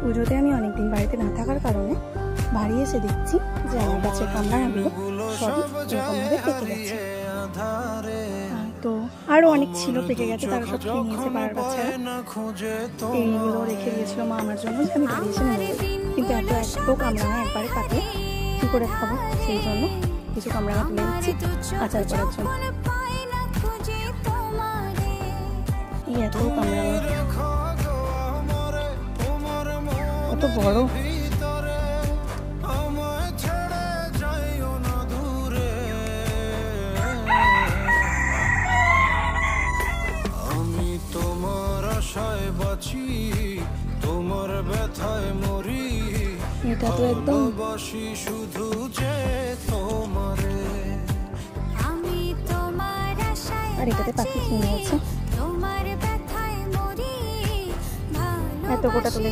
পুজোতে আমি অনেকদিন বাড়িতে না থাকার কারণে বাড়ি এসে দেখছি যে আমার গাছের কামরাঙাগুলো সবই এরকমভাবে পেকে গেছে। তো আরও অনেক ছিল পেকে গেছে, তারা সব খেয়ে নিয়েছে পাড়ার বাচ্চারা। এইগুলো রেখে দিয়েছিল মা আমার জন্য যে আমি বাড়ি এসে নেব, কিন্তু এত কামরাঙা একবারে কাটে কী করে খাবো, সেই জন্য কিছু কামরাঙা তুলে দিচ্ছি আচার করার জন্য। এই এত কামরাঙা, কত বড়! এটা তো একদম আর এটাতে পাখি খেয়ে নিয়েছে। এত গোটা তুলে